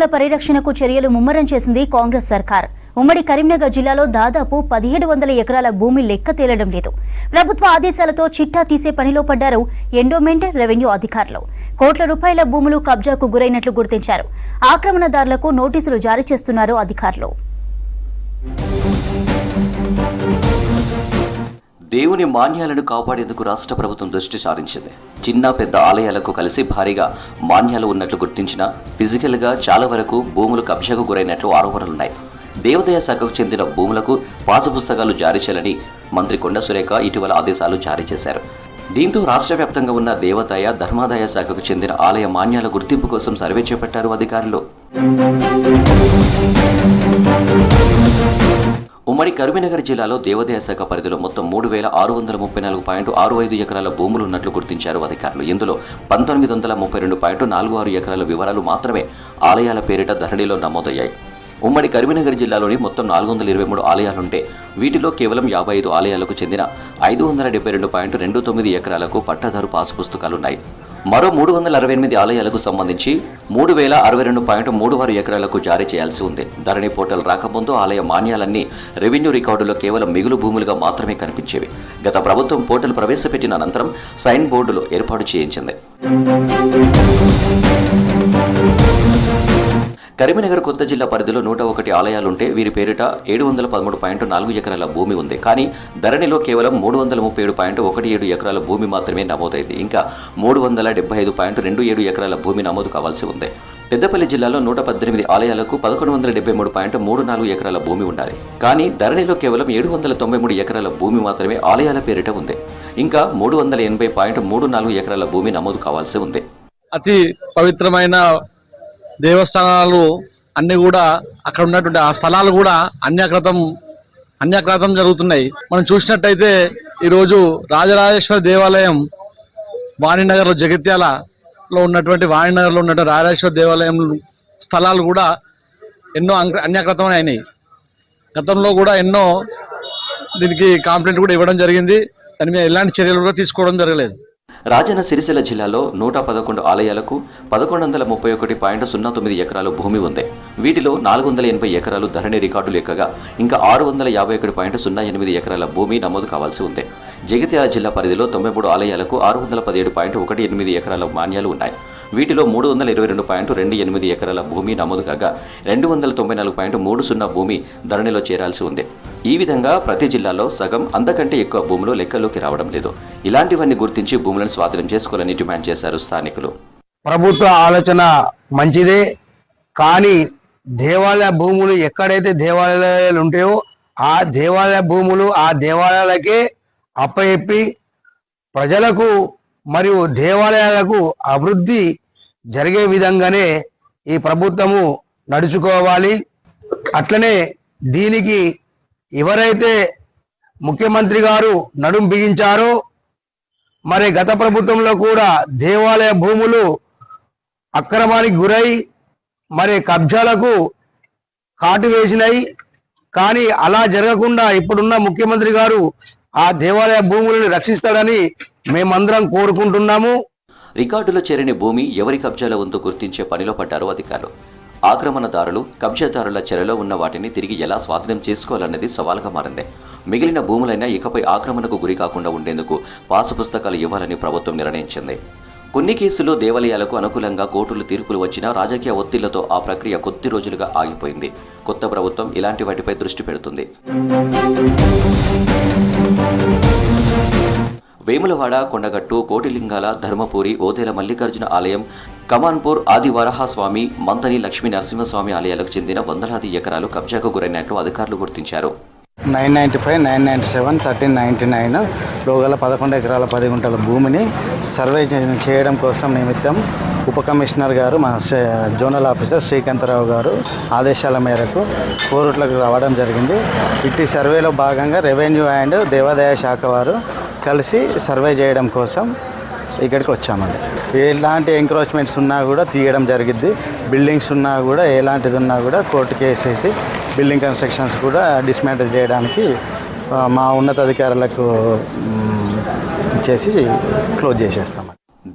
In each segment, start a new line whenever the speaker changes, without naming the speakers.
భూముల పరిరక్షణకు చర్యలు ముమ్మరం చేసింది కాంగ్రెస్ సర్కార్. ఉమ్మడి కరీంనగర్ జిల్లాలో దాదాపు 1700 ఎకరాల భూమి లెక్క తేలడం లేదు. ప్రభుత్వ ఆదేశాలతో చిట్టా తీసే పనిలో పడ్డారు ఎండోమెంట్, రెవెన్యూ అధికారులు. కోట్ల రూపాయల భూములు కబ్జాకు గురైనట్లు గుర్తించారు. ఆక్రమణదారులకు నోటీసులు జారీ చేస్తున్నారు అధికారులు.
దేవుని మాన్యాలను కాపాడేందుకు రాష్ట్ర ప్రభుత్వం దృష్టి సారించింది. చిన్న పెద్ద ఆలయాలకు కలిసి భారీగా మాన్యాలు ఉన్నట్లు గుర్తించిన ఫిజికల్గా చాలా వరకు భూములు కబ్జాకు గురైనట్లు ఆరోపణలున్నాయి. దేవాదాయ శాఖకు చెందిన భూములకు పాసు పుస్తకాలు జారీ చేయాలని మంత్రి కొండా సురేఖ ఇటీవల ఆదేశాలు జారీ చేశారు. దీంతో రాష్ట్ర వ్యాప్తంగా ఉన్న దేవాదాయ, ధర్మాదాయ శాఖకు చెందిన ఆలయ మాన్యాల గుర్తింపు కోసం సర్వే చేపట్టారు అధికారులు. ఉమ్మడి కరీంనగర్ జిల్లాలో దేవాదాయ శాఖ పరిధిలో మొత్తం 3634.65 ఎకరాల భూములు ఉన్నట్లు గుర్తించారు అధికారులు. ఇందులో 1932.46 ఎకరాల వివరాలు మాత్రమే ఆలయాల పేరిట ధరణిలో నమోదయ్యాయి. ఉమ్మడి కరీంనగర్ జిల్లాలోని మొత్తం 423 ఆలయాలుంటే వీటిలో కేవలం 55 ఆలయాలకు చెందిన 572.29 ఎకరాలకు పట్టాదారు పాసు పుస్తకాలున్నాయి. మరో 368 ఆలయాలకు సంబంధించి 3062.36 ఎకరాలకు జారీ చేయాల్సి ఉంది. ధరణి పోర్టల్ రాకముందు ఆలయ మాన్యాలన్నీ రెవెన్యూ రికార్డులో కేవలం మిగులు భూములుగా మాత్రమే కనిపించేవి. గత ప్రభుత్వం పోర్టల్ ప్రవేశపెట్టిన అనంతరం సైన్ బోర్డులు ఏర్పాటు చేయించింది. కరీంనగర్ కొత్త జిల్లా పరిధిలో 101 ఆలయాలుంటే వీరి పేరిట 713.4 ఎకరాల భూమి ఉంది. కానీ ధరణిలో కేవలం 337.17 ఎకరాల భూమి మాత్రమే నమోదైంది. ఇంకా 375.27 ఎకరాల భూమి నమోదు కావాల్సి ఉంది. పెద్దపల్లి జిల్లాలో 118 ఆలయాలకు 1173.34 ఎకరాల భూమి ఉండాలి. కానీ ధరణిలో కేవలం 793 ఎకరాల భూమి మాత్రమే ఆలయాల పేరిట ఉంది. ఇంకా 380.34 ఎకరాల భూమి నమోదు కావాల్సి ఉంది.
అతి పవిత్రమైన దేవస్థానాలు అన్ని కూడా అక్కడ ఉన్నటువంటి ఆ స్థలాలు కూడా అన్యాక్రాతం జరుగుతున్నాయి. మనం చూసినట్టయితే ఈరోజు రాజరాజేశ్వర దేవాలయం వాణినగర్లో, జగిత్యాలలో ఉన్నటువంటి రాజరాజేశ్వర దేవాలయం స్థలాలు కూడా ఎన్నో అన్యాక్రాతమైన అయినాయి. గతంలో కూడా ఎన్నో దీనికి కంప్లైంట్ కూడా ఇవ్వడం జరిగింది. దాని మీద ఎలాంటి చర్యలు కూడా తీసుకోవడం జరగలేదు.
రాజన్న సిరిసిల్ల జిల్లాలో 111 ఆలయాలకు 1131.09 ఎకరాలు భూమి ఉంది. వీటిలో 480 ఎకరాలు ధరణి రికార్డులు ఎక్కగా ఇంకా 651.08 ఎకరాల భూమి నమోదు కావాల్సి ఉంది. జగిత్యాల జిల్లా పరిధిలో 93 ఆలయాలకు 617.18 ఎకరాల మాన్యాలు ఉన్నాయి. వీటిలో 322.28 ఎకరాల భూమి నమోదు కాగా 294.30 భూమి ధరణిలో చేరాల్సి ఉంది. ఈ విధంగా ప్రతి జిల్లాలో సగం అంతకంటే ఎక్కువ భూములు లెక్కలోకి రావడం లేదు. ఇలాంటివన్నీ గుర్తించి భూములను స్వాధీనం చేసుకోవాలని డిమాండ్ చేశారు స్థానికులు.
ప్రభుత్వ ఆలోచన మంచిదే, కానీ దేవాలయ భూములు ఎక్కడైతే దేవాలయాలు ఉంటాయో ఆ దేవాలయ భూములు ఆ దేవాలయాలకే అప్పచెప్పి ప్రజలకు మరియు దేవాలయాలకు అభివృద్ధి జరిగే విధంగానే ఈ ప్రభుత్వము నడుచుకోవాలి. అట్లనే దీనికి ఎవరైతే ముఖ్యమంత్రి గారు నడుం బిగించారో మరి గత ప్రభుత్వంలో కూడా దేవాలయ భూములు అక్రమానికి గురై మరి కబ్జాలకు కాటు వేసినాయి. కానీ అలా జరగకుండా ఇప్పుడున్న ముఖ్యమంత్రి గారు ఆ దేవాలయ భూములను రక్షిస్తాడని మేమందరం కోరుకుంటున్నాము.
రికార్డులో చేరిన భూమి ఎవరి కబ్జాలో ఉందో గుర్తించే పనిలో పడ్డారు అధికారులు. ఆక్రమణదారులు, కబ్జాదారుల చెరలో ఉన్న వాటిని తిరిగి ఎలా స్వాధీనం చేసుకోవాలన్నది సవాల్గా మారింది. మిగిలిన భూములైనా ఇకపై ఆక్రమణకు గురి కాకుండా ఉండేందుకు పాసు పుస్తకాలు ఇవ్వాలని ప్రభుత్వం నిర్ణయించింది. కొన్ని కేసుల్లో దేవాలయాలకు అనుకూలంగా కోర్టులు తీర్పులు వచ్చినా రాజకీయ ఒత్తిళ్లతో ఆ ప్రక్రియ కొద్ది రోజులుగా ఆగిపోయింది. కొత్త ప్రభుత్వం ఇలాంటి వాటిపై దృష్టి పెడుతుంది. వేములవాడ, కొండగట్టు, కోటిలింగాల, ధర్మపురి, ఓదేల మల్లికార్జున ఆలయం, కమాన్పూర్, ఆదివరాహస్వామి, మంతని లక్ష్మీ నరసింహస్వామి ఆలయాలకు చెందిన వందలాది ఎకరాలు కబ్జాకు గురైనట్లు అధికారులు గుర్తించారు.
995, 997, 1399 లోగల 11 ఎకరాల 10 గుంటల భూమిని సర్వే చేయడం కోసం నిమిత్తం ఉప కమిషనర్ గారు, మా జోనల్ ఆఫీసర్ శ్రీకాంతరావు గారు ఆదేశాల మేరకు కోరుట్లకు రావడం జరిగింది. ఇట్టి సర్వేలో భాగంగా రెవెన్యూ అండ్ దేవాదాయ శాఖ వారు కలిసి సర్వే చేయడం కోసం ఇక్కడికి వచ్చామండి. ఎలాంటి ఎంక్రోచ్మెంట్స్ ఉన్నా కూడా తీయడం జరిగింది. బిల్డింగ్స్ ఉన్నా కూడా ఎలాంటిది ఉన్నా కూడా కోర్టుకి వేసేసి బిల్డింగ్ కన్స్ట్రక్షన్స్ కూడా డిస్మాంటిల్ చేయడానికి మా ఉన్నతాధికారులకు చేసి క్లోజ్ చేసేస్తాం.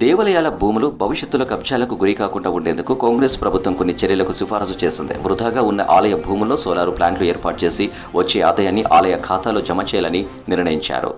దేవాలయాల భూములు భవిష్యత్తులో కబ్జాలకు గురి కాకుండా ఉండేందుకు కాంగ్రెస్ ప్రభుత్వం కొన్ని చర్యలకు సిఫారసు చేసింది. వృధాగా ఉన్న ఆలయ భూముల్లో సోలార్ ప్లాంట్లు ఏర్పాటు చేసి వచ్చే ఆదాయాన్ని ఆలయ ఖాతాలో జమ చేయాలని నిర్ణయించారు.